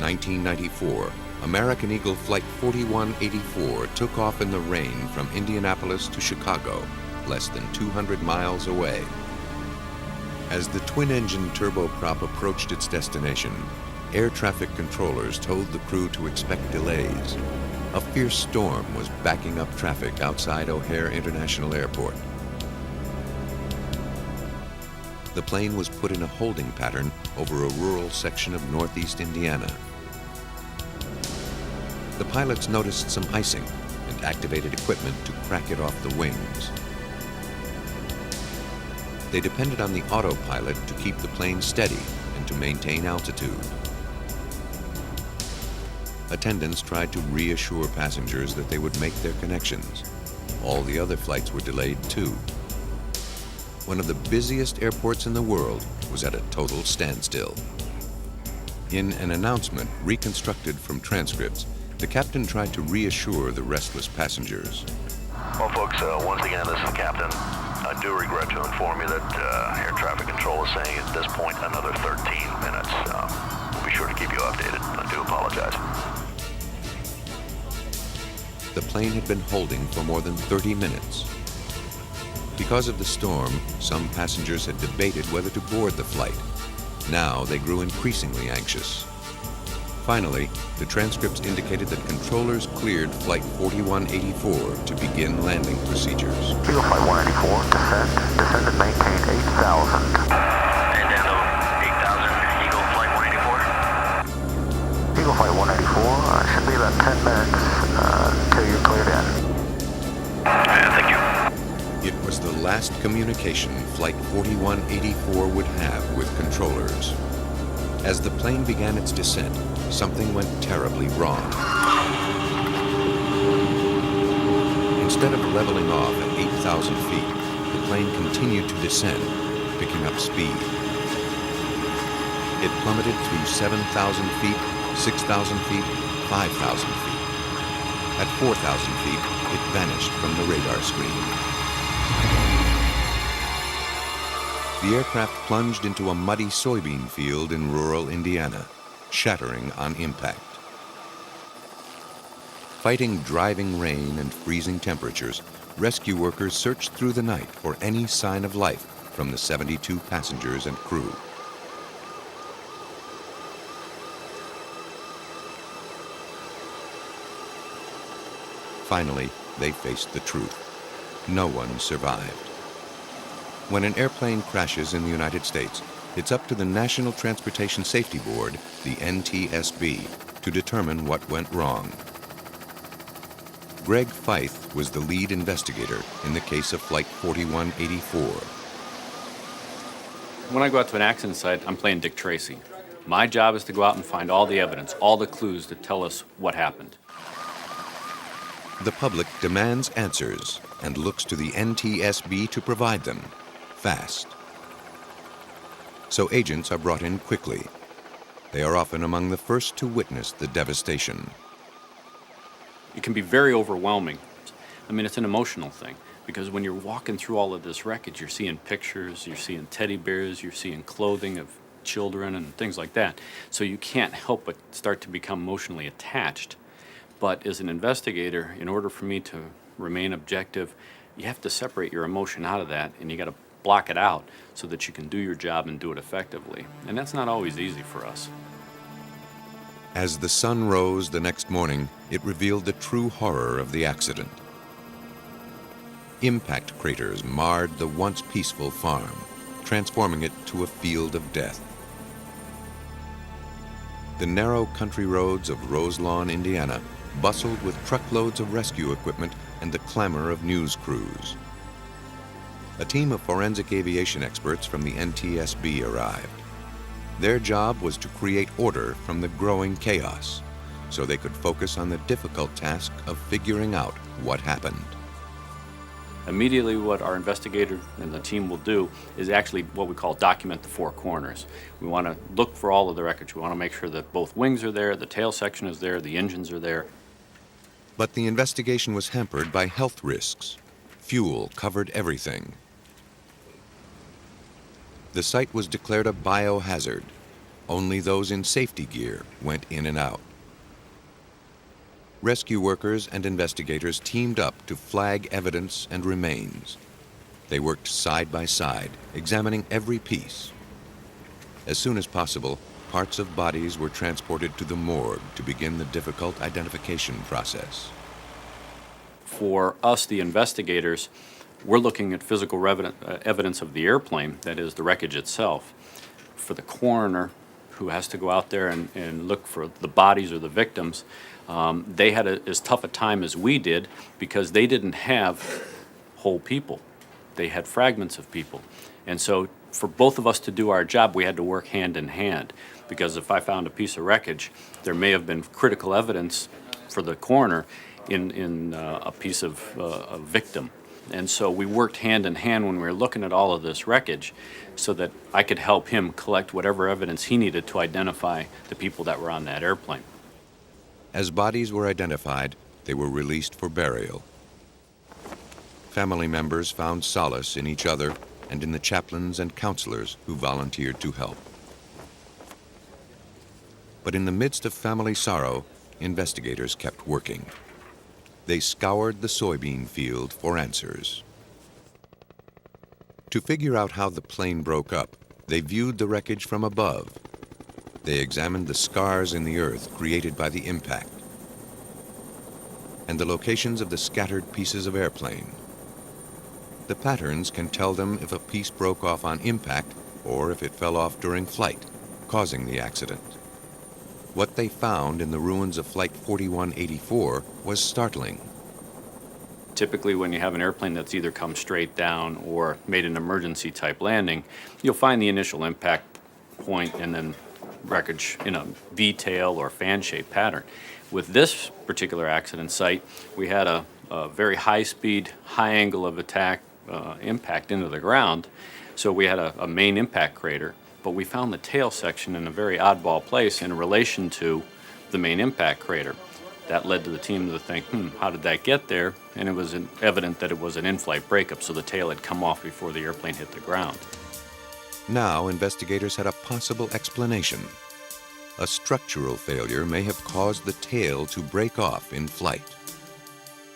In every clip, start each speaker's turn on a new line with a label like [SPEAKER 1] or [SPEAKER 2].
[SPEAKER 1] 1994, American Eagle Flight 4184 took off in the rain from Indianapolis to Chicago, less than 200 miles away. As the twin-engine turboprop approached its destination, air traffic controllers told the crew to expect delays. A fierce storm was backing up traffic outside O'Hare International Airport. The plane was put in a holding pattern over a rural section of northeast Indiana. The pilots noticed some icing and activated equipment to crack it off the wings. They depended on the autopilot to keep the plane steady and to maintain altitude. Attendants tried to reassure passengers that they would make their connections. All the other flights were delayed too. One of the busiest airports in the world was at a total standstill. In an announcement reconstructed from transcripts, the captain tried to reassure the restless passengers.
[SPEAKER 2] Well, folks, once again, this is the captain. I do regret to inform you that air traffic control is saying at this point another 13 minutes. We'll be sure to keep you updated. I do apologize.
[SPEAKER 1] The plane had been holding for more than 30 minutes. Because of the storm, some passengers had debated whether to board the flight. Now they grew increasingly anxious. Finally, the transcripts indicated that controllers cleared Flight 4184 to begin landing procedures.
[SPEAKER 3] Eagle Flight 184, descend and maintain 8,000.
[SPEAKER 2] And down to 8,000, Eagle Flight 184.
[SPEAKER 3] Eagle Flight 184, should be about 10 minutes until you're cleared in.
[SPEAKER 2] Thank you.
[SPEAKER 1] It was the last communication Flight 4184 would have with controllers. As the plane began its descent, something went terribly wrong. Instead of leveling off at 8,000 feet, the plane continued to descend, picking up speed. It plummeted through 7,000 feet, 6,000 feet, 5,000 feet. At 4,000 feet, it vanished from the radar screen. The aircraft plunged into a muddy soybean field in rural Indiana, shattering on impact. Fighting driving rain and freezing temperatures, rescue workers searched through the night for any sign of life from the 72 passengers and crew. Finally, they faced the truth. No one survived. When an airplane crashes in the United States, it's up to the National Transportation Safety Board, the NTSB, to determine what went wrong. Greg Feith was the lead investigator in the case of Flight 4184.
[SPEAKER 4] When I go out to an accident site, I'm playing Dick Tracy. My job is to go out and find all the evidence, all the clues that tell us what happened.
[SPEAKER 1] The public demands answers and looks to the NTSB to provide them, fast. So agents are brought in quickly. They are often among the first to witness the devastation.
[SPEAKER 4] It can be very overwhelming. I mean, it's an emotional thing, because when you're walking through all of this wreckage, you're seeing pictures, you're seeing teddy bears, you're seeing clothing of children and things like that. So you can't help but start to become emotionally attached. But as an investigator, in order for me to remain objective, you have to separate your emotion out of that, and you got to block it out so that you can do your job and do it effectively. And that's not always easy for us.
[SPEAKER 1] As the sun rose the next morning, it revealed the true horror of the accident. Impact craters marred the once peaceful farm, transforming it to a field of death. The narrow country roads of Roselawn, Indiana, bustled with truckloads of rescue equipment and the clamor of news crews. A team of forensic aviation experts from the NTSB arrived. Their job was to create order from the growing chaos, so they could focus on the difficult task of figuring out what happened.
[SPEAKER 4] Immediately what our investigator and the team will do is actually what we call document the four corners. We want to look for all of the wreckage. We want to make sure that both wings are there, the tail section is there, the engines are there.
[SPEAKER 1] But the investigation was hampered by health risks. Fuel covered everything. The site was declared a biohazard. Only those in safety gear went in and out. Rescue workers and investigators teamed up to flag evidence and remains. They worked side by side, examining every piece. As soon as possible, parts of bodies were transported to the morgue to begin the difficult identification process.
[SPEAKER 4] For us, the investigators, we're looking at physical evidence of the airplane, that is, the wreckage itself. For the coroner, who has to go out there and look for the bodies or the victims, they had as tough a time as we did because they didn't have whole people. They had fragments of people. And so for both of us to do our job, we had to work hand in hand, because if I found a piece of wreckage, there may have been critical evidence for the coroner in a piece of a victim. And so we worked hand in hand when we were looking at all of this wreckage so that I could help him collect whatever evidence he needed to identify the people that were on that airplane.
[SPEAKER 1] As bodies were identified, they were released for burial. Family members found solace in each other and in the chaplains and counselors who volunteered to help. But in the midst of family sorrow, investigators kept working. They scoured the soybean field for answers. To figure out how the plane broke up, they viewed the wreckage from above. They examined the scars in the earth created by the impact and the locations of the scattered pieces of airplane. The patterns can tell them if a piece broke off on impact or if it fell off during flight, causing the accident. What they found in the ruins of Flight 4184 was startling.
[SPEAKER 4] Typically, when you have an airplane that's either come straight down or made an emergency type landing, you'll find the initial impact point and then wreckage in a V-tail or fan-shaped pattern. With this particular accident site, we had a very high-speed, high angle of attack impact into the ground, so we had a main impact crater, but we found the tail section in a very oddball place in relation to the main impact crater. That led to the team to think, how did that get there? And it was evident that it was an in-flight breakup, so the tail had come off before the airplane hit the ground.
[SPEAKER 1] Now, investigators had a possible explanation. A structural failure may have caused the tail to break off in flight.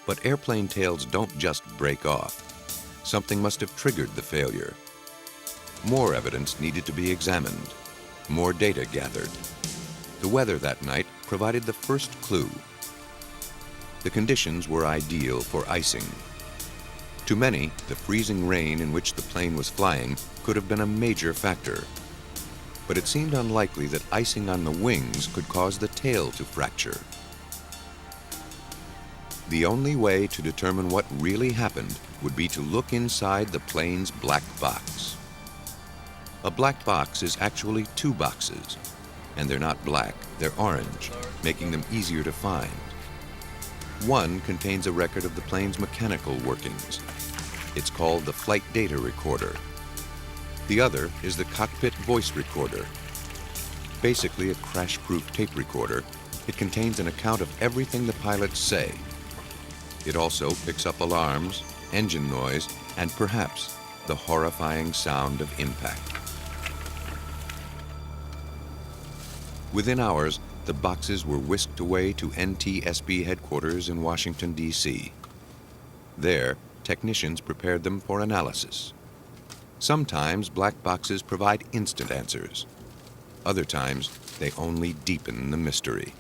[SPEAKER 1] But airplane tails don't just break off. Something must have triggered the failure. More evidence needed to be examined, more data gathered. The weather that night provided the first clue. The conditions were ideal for icing. To many, the freezing rain in which the plane was flying could have been a major factor. But it seemed unlikely that icing on the wings could cause the tail to fracture. The only way to determine what really happened would be to look inside the plane's black box. A black box is actually two boxes, and they're not black, they're orange, making them easier to find. One contains a record of the plane's mechanical workings. It's called the Flight Data Recorder. The other is the Cockpit Voice Recorder. Basically a crash-proof tape recorder, it contains an account of everything the pilots say. It also picks up alarms, engine noise, and perhaps the horrifying sound of impact. Within hours, the boxes were whisked away to NTSB headquarters in Washington, D.C. There, technicians prepared them for analysis. Sometimes black boxes provide instant answers. Other times, they only deepen the mystery.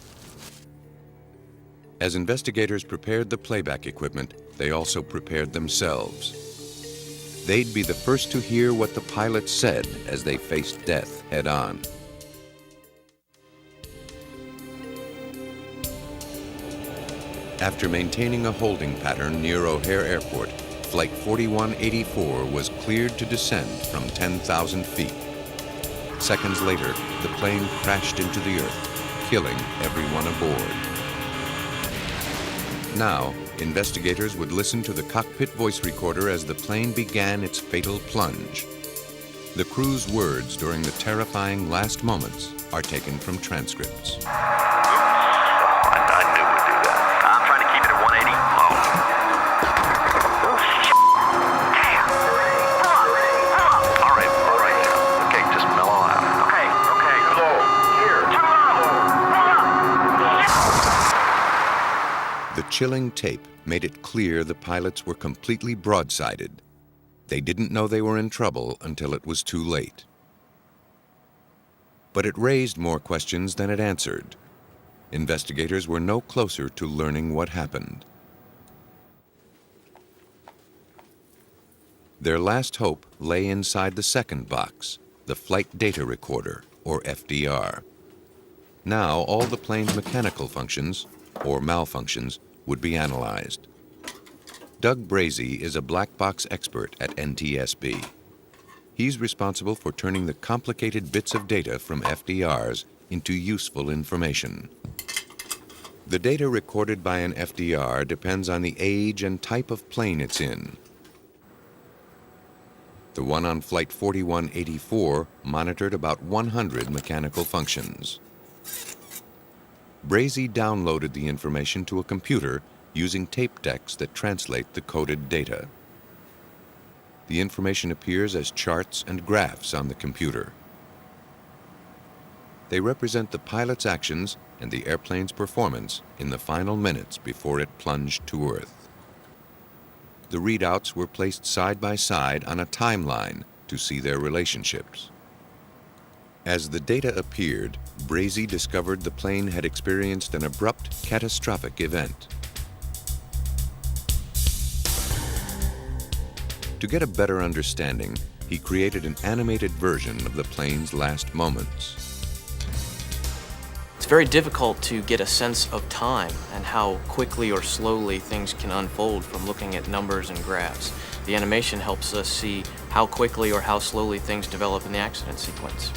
[SPEAKER 1] As investigators prepared the playback equipment, they also prepared themselves. They'd be the first to hear what the pilots said as they faced death head-on. After maintaining a holding pattern near O'Hare Airport, Flight 4184 was cleared to descend from 10,000 feet. Seconds later, the plane crashed into the earth, killing everyone aboard. Now, investigators would listen to the cockpit voice recorder as the plane began its fatal plunge. The crew's words during the terrifying last moments are taken from transcripts.
[SPEAKER 2] I knew we'd do that. I'm trying to keep it at 180. All right. Okay, just mellow out.
[SPEAKER 3] Okay.
[SPEAKER 1] chilling tape made it clear the pilots were completely broadsided. They didn't know they were in trouble until it was too late. But it raised more questions than it answered. Investigators were no closer to learning what happened. Their last hope lay inside the second box, the Flight Data Recorder, or FDR. Now all the plane's mechanical functions, or malfunctions, would be analyzed. Doug Brazee is a black box expert at NTSB. He's responsible for turning the complicated bits of data from FDRs into useful information. The data recorded by an FDR depends on the age and type of plane it's in. The one on Flight 4184 monitored about 100 mechanical functions. Brazee downloaded the information to a computer using tape decks that translate the coded data. The information appears as charts and graphs on the computer. They represent the pilot's actions and the airplane's performance in the final minutes before it plunged to Earth. The readouts were placed side by side on a timeline to see their relationships. As the data appeared, Brazee discovered the plane had experienced an abrupt, catastrophic event. To get a better understanding, he created an animated version of the plane's last moments.
[SPEAKER 5] It's very difficult to get a sense of time and how quickly or slowly things can unfold from looking at numbers and graphs. The animation helps us see how quickly or how slowly things develop in the accident sequence.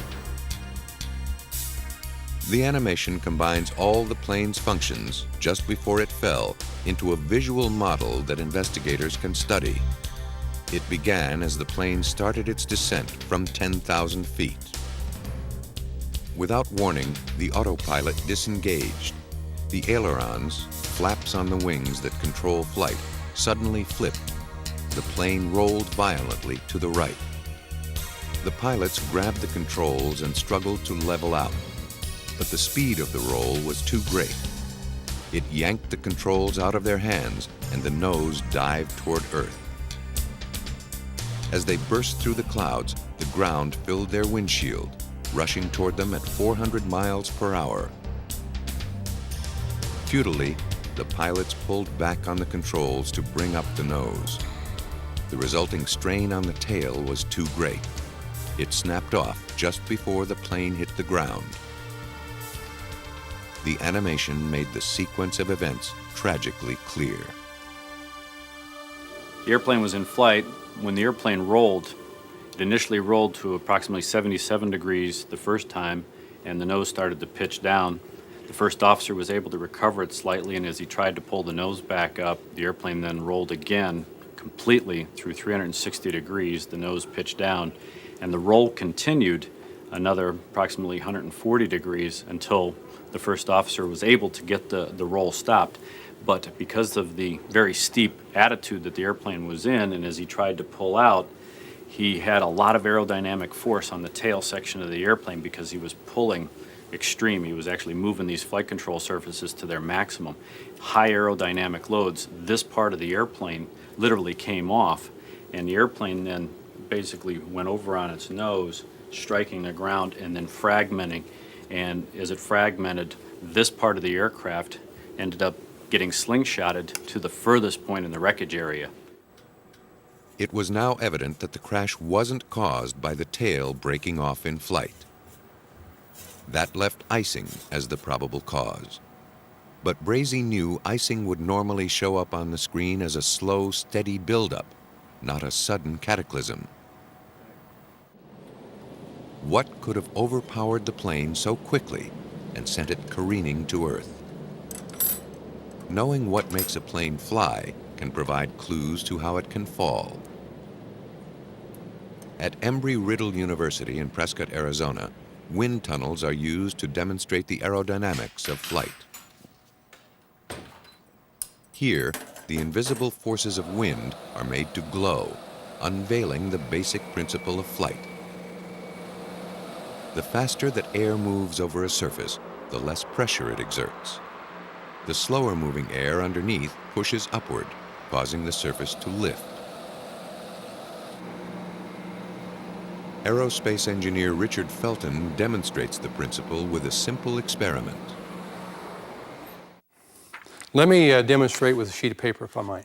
[SPEAKER 1] The animation combines all the plane's functions just before it fell into a visual model that investigators can study. It began as the plane started its descent from 10,000 feet. Without warning, the autopilot disengaged. The ailerons, flaps on the wings that control flight, suddenly flipped. The plane rolled violently to the right. The pilots grabbed the controls and struggled to level out, but the speed of the roll was too great. It yanked the controls out of their hands and the nose dived toward Earth. As they burst through the clouds, the ground filled their windshield, rushing toward them at 400 miles per hour. Futilely, the pilots pulled back on the controls to bring up the nose. The resulting strain on the tail was too great. It snapped off just before the plane hit the ground. The animation made the sequence of events tragically clear.
[SPEAKER 4] The airplane was in flight. When the airplane rolled, it initially rolled to approximately 77 degrees the first time, and the nose started to pitch down. The first officer was able to recover it slightly, and as he tried to pull the nose back up, the airplane then rolled again completely through 360 degrees. The nose pitched down, and the roll continued another approximately 140 degrees until the first officer was able to get the roll stopped. But because of the very steep attitude that the airplane was in, and as he tried to pull out, he had a lot of aerodynamic force on the tail section of the airplane because he was pulling extreme. He was actually moving these flight control surfaces to their maximum. High aerodynamic loads, this part of the airplane literally came off, and the airplane then basically went over on its nose, striking the ground and then fragmenting. And as it fragmented, this part of the aircraft ended up getting slingshotted to the furthest point in the wreckage area.
[SPEAKER 1] It was now evident that the crash wasn't caused by the tail breaking off in flight. That left icing as the probable cause. But Brazee knew icing would normally show up on the screen as a slow, steady buildup, not a sudden cataclysm. What could have overpowered the plane so quickly and sent it careening to Earth? Knowing what makes a plane fly can provide clues to how it can fall. At Embry-Riddle University in Prescott, Arizona, wind tunnels are used to demonstrate the aerodynamics of flight. Here, the invisible forces of wind are made to glow, unveiling the basic principle of flight. The faster that air moves over a surface, the less pressure it exerts. The slower moving air underneath pushes upward, causing the surface to lift. Aerospace engineer Richard Felton demonstrates the principle with a simple experiment.
[SPEAKER 6] Let me demonstrate with a sheet of paper, if I might.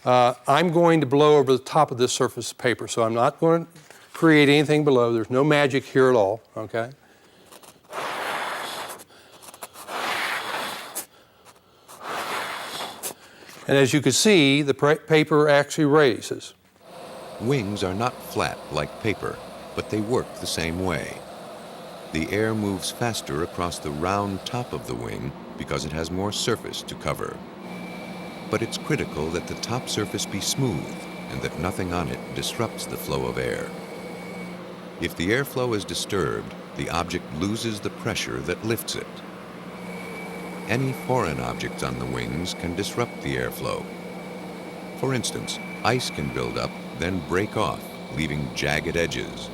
[SPEAKER 6] I'm going to blow over the top of this surface of paper, so I'm not going to create anything below. There's no magic here at all, okay? And as you can see, the paper actually raises.
[SPEAKER 1] Wings are not flat like paper, but they work the same way. The air moves faster across the round top of the wing because it has more surface to cover. But it's critical that the top surface be smooth and that nothing on it disrupts the flow of air. If the airflow is disturbed, the object loses the pressure that lifts it. Any foreign objects on the wings can disrupt the airflow. For instance, ice can build up, then break off, leaving jagged edges.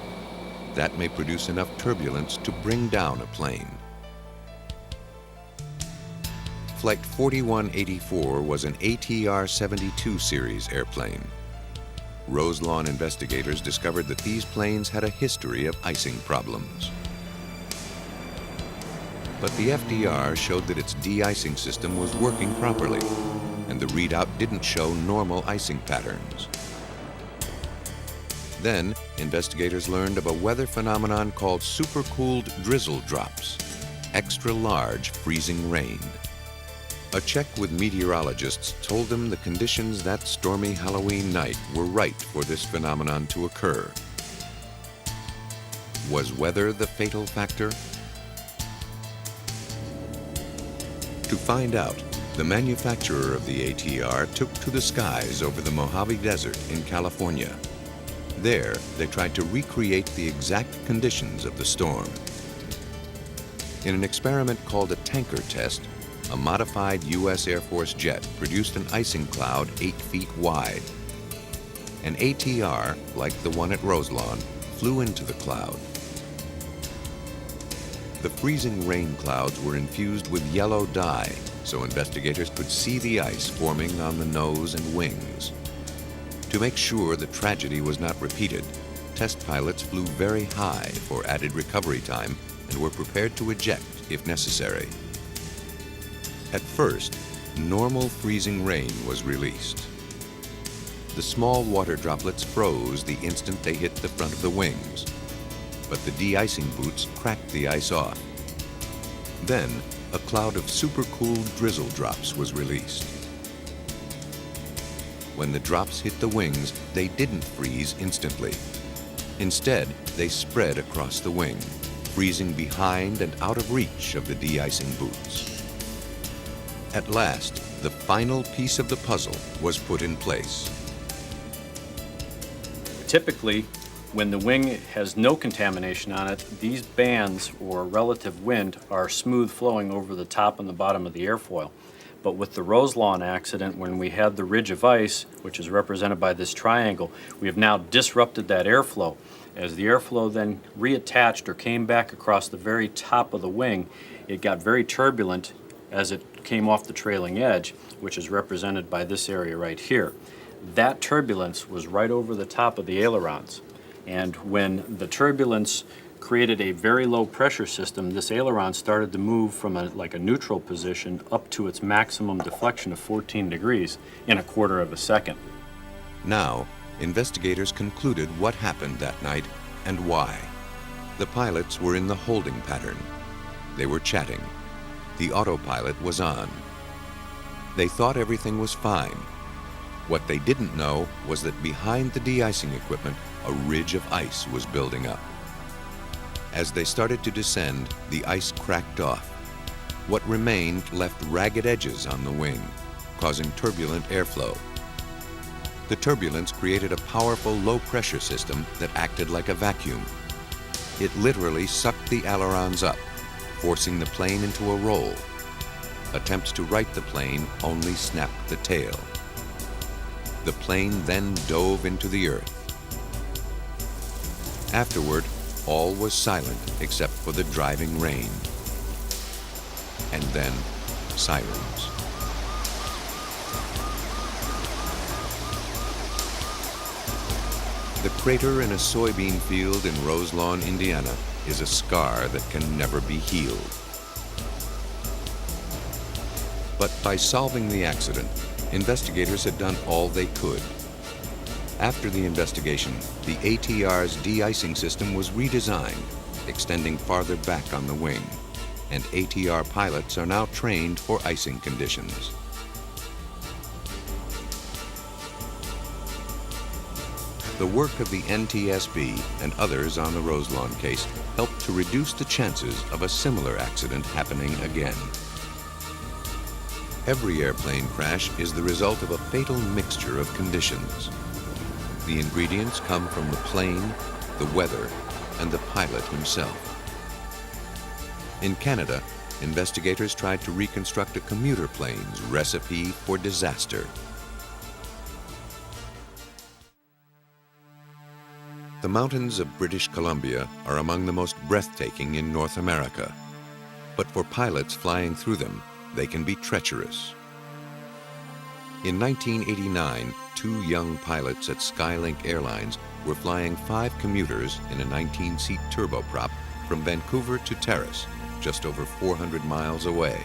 [SPEAKER 1] That may produce enough turbulence to bring down a plane. Flight 4184 was an ATR-72 series airplane. Roselawn investigators discovered that these planes had a history of icing problems. But the FDR showed that its de-icing system was working properly, and the readout didn't show normal icing patterns. Then, investigators learned of a weather phenomenon called supercooled drizzle drops, extra large freezing rain. A check with meteorologists told them the conditions that stormy Halloween night were right for this phenomenon to occur. Was weather the fatal factor? To find out, the manufacturer of the ATR took to the skies over the Mojave Desert in California. There, they tried to recreate the exact conditions of the storm. In an experiment called a tanker test, a modified U.S. Air Force jet produced an icing cloud 8 feet wide. An ATR, like the one at Roselawn, flew into the cloud. The freezing rain clouds were infused with yellow dye, so investigators could see the ice forming on the nose and wings. To make sure the tragedy was not repeated, test pilots flew very high for added recovery time and were prepared to eject if necessary. At first, normal freezing rain was released. The small water droplets froze the instant they hit the front of the wings, but the de-icing boots cracked the ice off. Then, a cloud of supercooled drizzle drops was released. When the drops hit the wings, they didn't freeze instantly. Instead, they spread across the wing, freezing behind and out of reach of the de-icing boots. At last, the final piece of the puzzle was put in place.
[SPEAKER 4] Typically, when the wing has no contamination on it, these bands or relative wind are smooth flowing over the top and the bottom of the airfoil. But with the Roselawn accident, when we had the ridge of ice, which is represented by this triangle, we have now disrupted that airflow. As the airflow then reattached or came back across the very top of the wing, it got very turbulent as it came off the trailing edge, which is represented by this area right here. That turbulence was right over the top of the ailerons. And when the turbulence created a very low pressure system, this aileron started to move from like a neutral position up to its maximum deflection of 14 degrees in a quarter of a second.
[SPEAKER 1] Now, investigators concluded what happened that night and why. The pilots were in the holding pattern. They were chatting. The autopilot was on. They thought everything was fine. What they didn't know was that behind the de-icing equipment, a ridge of ice was building up. As they started to descend, the ice cracked off. What remained left ragged edges on the wing, causing turbulent airflow. The turbulence created a powerful low-pressure system that acted like a vacuum. It literally sucked the ailerons up, forcing the plane into a roll. Attempts to right the plane only snapped the tail. The plane then dove into the earth. Afterward, all was silent except for the driving rain. And then, sirens. The crater in a soybean field in Roselawn, Indiana, is a scar that can never be healed. But by solving the accident, investigators had done all they could. After the investigation, the ATR's de-icing system was redesigned, extending farther back on the wing, and ATR pilots are now trained for icing conditions. The work of the NTSB and others on the Roselawn case helped to reduce the chances of a similar accident happening again. Every airplane crash is the result of a fatal mixture of conditions. The ingredients come from the plane, the weather, and the pilot himself. In Canada, investigators tried to reconstruct a commuter plane's recipe for disaster. The mountains of British Columbia are among the most breathtaking in North America. But for pilots flying through them, they can be treacherous. In 1989, 2 young pilots at Skylink Airlines were flying 5 commuters in a 19-seat turboprop from Vancouver to Terrace, just over 400 miles away.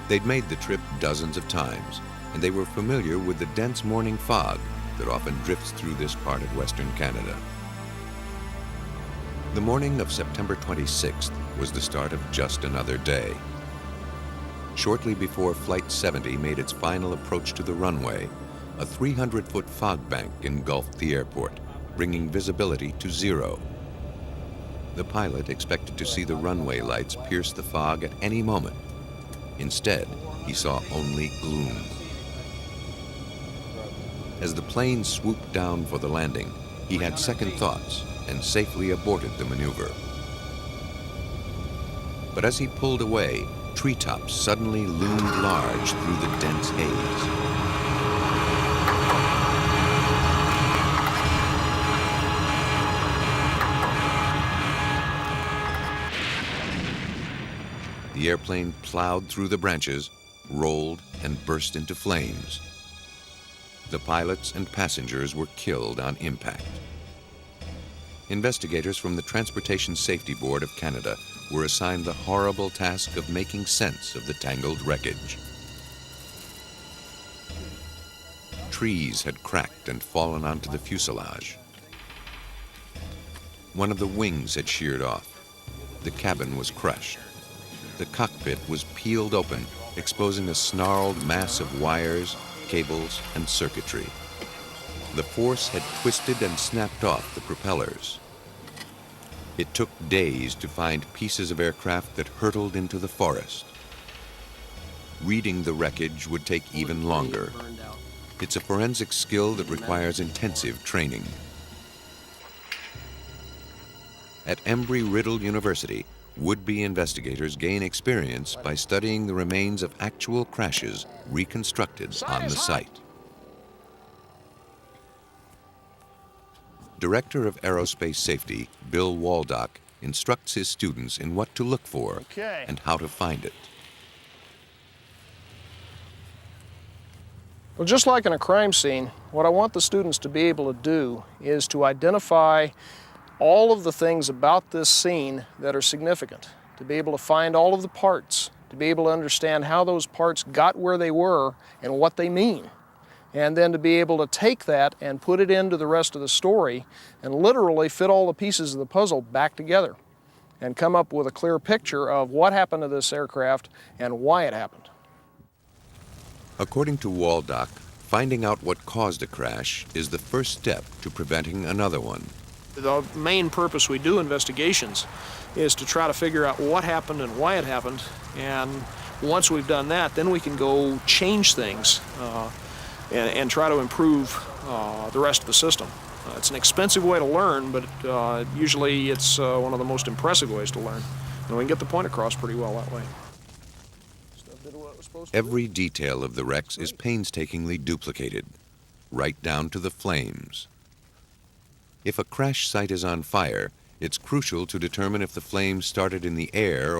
[SPEAKER 1] They'd made the trip dozens of times, and they were familiar with the dense morning fog that often drifts through this part of Western Canada. The morning of September 26th was the start of just another day. Shortly before Flight 70 made its final approach to the runway, a 300-foot fog bank engulfed the airport, bringing visibility to 0. The pilot expected to see the runway lights pierce the fog at any moment. Instead, he saw only gloom. As the plane swooped down for the landing, he had second thoughts and safely aborted the maneuver. But as he pulled away, treetops suddenly loomed large through the dense haze. The airplane plowed through the branches, rolled, and burst into flames. The pilots and passengers were killed on impact. Investigators from the Transportation Safety Board of Canada were assigned the horrible task of making sense of the tangled wreckage. Trees had cracked and fallen onto the fuselage. One of the wings had sheared off. The cabin was crushed. The cockpit was peeled open, exposing a snarled mass of wires, cables, and circuitry. The force had twisted and snapped off the propellers. It took days to find pieces of aircraft that hurtled into the forest. Reading the wreckage would take even longer. It's a forensic skill that requires intensive training. At Embry-Riddle University, would-be investigators gain experience by studying the remains of actual crashes reconstructed on the site. Director of Aerospace Safety, Bill Waldock, instructs his students in what to look for and how to find it.
[SPEAKER 7] Well, just like in a crime scene, what I want the students to be able to do is to identify all of the things about this scene that are significant, to be able to find all of the parts, to be able to understand how those parts got where they were and what they mean, and then to be able to take that and put it into the rest of the story and literally fit all the pieces of the puzzle back together and come up with a clear picture of what happened to this aircraft and why it happened.
[SPEAKER 1] According to Waldock, finding out what caused a crash is the first step to preventing another one.
[SPEAKER 7] The main purpose we do investigations is to try to figure out what happened and why it happened, and once we've done that, then we can go change things and try to improve the rest of the system. It's an expensive way to learn, but usually it's one of the most impressive ways to learn, and we can get the point across pretty well that way.
[SPEAKER 1] Every detail of the wrecks is painstakingly duplicated, right down to the flames. If a crash site is on fire, it's crucial to determine if the flames started in the air